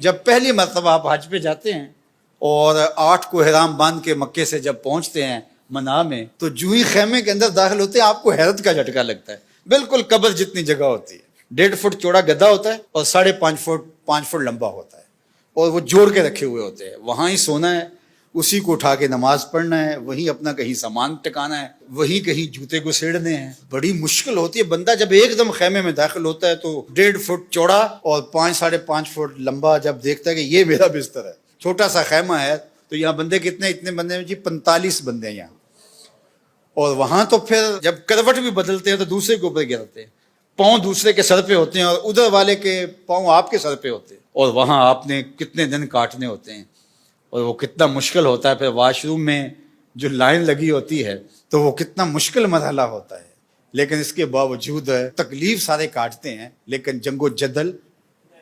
جب پہلی مرتبہ آپ حج پہ جاتے ہیں اور 8 کو احرام باندھ کے مکے سے جب پہنچتے ہیں منا میں، تو جو ہی خیمے کے اندر داخل ہوتے ہیں آپ کو حیرت کا جھٹکا لگتا ہے. بالکل قبر جتنی جگہ ہوتی ہے، 1.5 فٹ چوڑا گدا ہوتا ہے اور 5.5 فٹ لمبا ہوتا ہے، اور وہ جوڑ کے رکھے ہوئے ہوتے ہیں. وہاں ہی سونا ہے، اسی کو اٹھا کے نماز پڑھنا ہے، وہیں اپنا کہیں سامان ٹکانا ہے، وہیں کہیں جوتے کو سیڑنے ہیں. بڑی مشکل ہوتی ہے. بندہ جب ایک دم خیمے میں داخل ہوتا ہے تو 1.5 فٹ چوڑا اور 5.5 فٹ لمبا جب دیکھتا ہے کہ یہ میرا بستر ہے. چھوٹا سا خیمہ ہے تو یہاں بندے کتنے؟ اتنے بندے ہیں جی 45 بندے ہیں یہاں. اور وہاں تو پھر جب کروٹ بھی بدلتے ہیں تو دوسرے کے اوپر گرتے ہیں، پاؤں دوسرے کے سر پہ ہوتے ہیں اور ادھر والے کے پاؤں آپ کے سر پہ ہوتے ہیں. اور وہاں آپ نے کتنے دن کاٹنے ہوتے ہیں، اور وہ کتنا مشکل ہوتا ہے. پھر واش روم میں جو لائن لگی ہوتی ہے تو وہ کتنا مشکل مرحلہ ہوتا ہے. لیکن اس کے باوجود تکلیف سارے کاٹتے ہیں، لیکن جنگ و جدل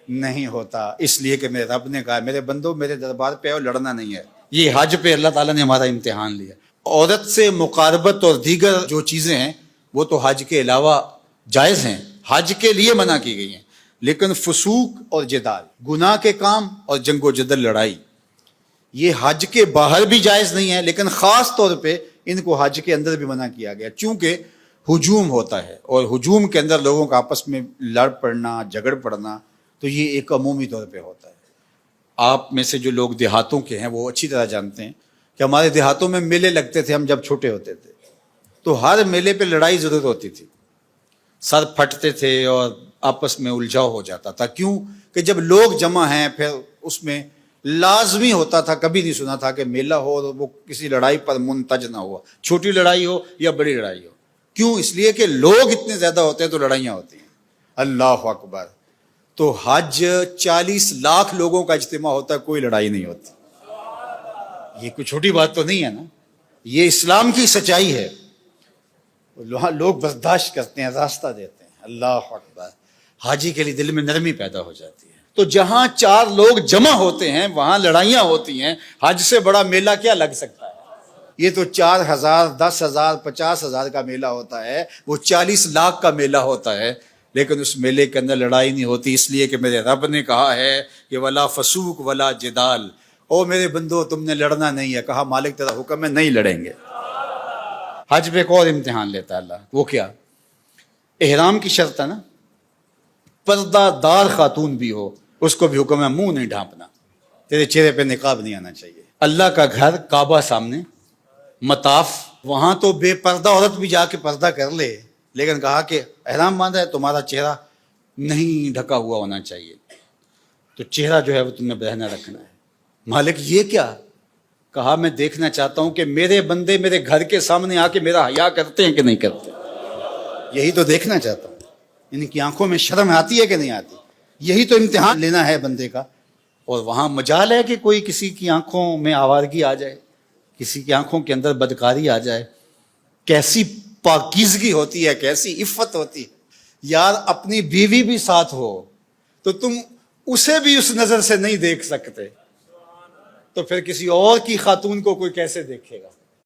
نہیں ہوتا، اس لیے کہ میرے رب نے کہا میرے بندو میرے دربار پہ آؤ، لڑنا نہیں ہے. یہ حج پہ اللہ تعالیٰ نے ہمارا امتحان لیا. عورت سے مقاربت اور دیگر جو چیزیں ہیں وہ تو حج کے علاوہ جائز ہیں، حج کے لیے منع کی گئی ہیں. لیکن فسوق اور جدال، گناہ کے کام اور جنگ و جدل، لڑائی، یہ حج کے باہر بھی جائز نہیں ہے، لیکن خاص طور پہ ان کو حج کے اندر بھی منع کیا گیا. چونکہ ہجوم ہوتا ہے، اور ہجوم کے اندر لوگوں کا آپس میں لڑ پڑنا، جھگڑ پڑنا، تو یہ ایک عمومی طور پہ ہوتا ہے. آپ میں سے جو لوگ دیہاتوں کے ہیں وہ اچھی طرح جانتے ہیں کہ ہمارے دیہاتوں میں میلے لگتے تھے. ہم جب چھوٹے ہوتے تھے تو ہر میلے پہ لڑائی ضرور ہوتی تھی، سر پھٹتے تھے اور آپس میں الجھاؤ ہو جاتا تھا. کیوں کہ جب لوگ جمع ہیں پھر اس میں لازمی ہوتا تھا، کبھی نہیں سنا تھا کہ میلہ ہو اور وہ کسی لڑائی پر منتج نہ ہوا، چھوٹی لڑائی ہو یا بڑی لڑائی ہو. کیوں؟ اس لیے کہ لوگ اتنے زیادہ ہوتے ہیں تو لڑائیاں ہوتی ہیں. اللہ اکبر. تو حج 40 لاکھ لوگوں کا اجتماع ہوتا ہے، کوئی لڑائی نہیں ہوتی. یہ کوئی چھوٹی بات تو نہیں ہے نا، یہ اسلام کی سچائی ہے. لوگ برداشت کرتے ہیں، راستہ دیتے ہیں. اللہ اکبر. حاجی کے لیے دل میں نرمی پیدا ہو جاتی ہے. تو جہاں 4 لوگ جمع ہوتے ہیں وہاں لڑائیاں ہوتی ہیں. حج سے بڑا میلہ کیا لگ سکتا ہے؟ یہ تو 4,000 10,000 50,000 کا میلہ ہوتا ہے، وہ 40 لاکھ کا میلہ ہوتا ہے. لیکن اس میلے کے اندر لڑائی نہیں ہوتی، اس لیے کہ میرے رب نے کہا ہے کہ ولا فسوق ولا جدال. او میرے بندو تم نے لڑنا نہیں ہے. کہا مالک تیرا حکم ہے، نہیں لڑیں گے. حج پہ ایک اور امتحان لیتا ہے اللہ. وہ کیا؟ احرام کی شرط ہے نا، پردہ دار خاتون بھی ہو اس کو بھی حکم ہے منہ نہیں ڈھانپنا، تیرے چہرے پہ نقاب نہیں آنا چاہیے. اللہ کا گھر کعبہ سامنے، مطاف، وہاں تو بے پردہ عورت بھی جا کے پردہ کر لے، لیکن کہا کہ احرام باندھا ہے تمہارا چہرہ نہیں ڈھکا ہوا ہونا چاہیے، تو چہرہ جو ہے وہ تم نے بہنا رکھنا ہے. مالک یہ کیا؟ کہا میں دیکھنا چاہتا ہوں کہ میرے بندے میرے گھر کے سامنے آ کے میرا حیا کرتے ہیں کہ نہیں کرتے. یہی تو دیکھنا چاہتا ہوں، ان کی آنکھوں میں شرم آتی ہے کہ نہیں آتی. یہی تو امتحان لینا ہے بندے کا. اور وہاں مجال ہے کہ کوئی کسی کی آنکھوں میں آوارگی آ جائے، کسی کی آنکھوں کے اندر بدکاری آ جائے. کیسی پاکیزگی ہوتی ہے، کیسی عفت ہوتی ہے. یار اپنی بیوی بھی ساتھ ہو تو تم اسے بھی اس نظر سے نہیں دیکھ سکتے، تو پھر کسی اور کی خاتون کو کوئی کیسے دیکھے گا؟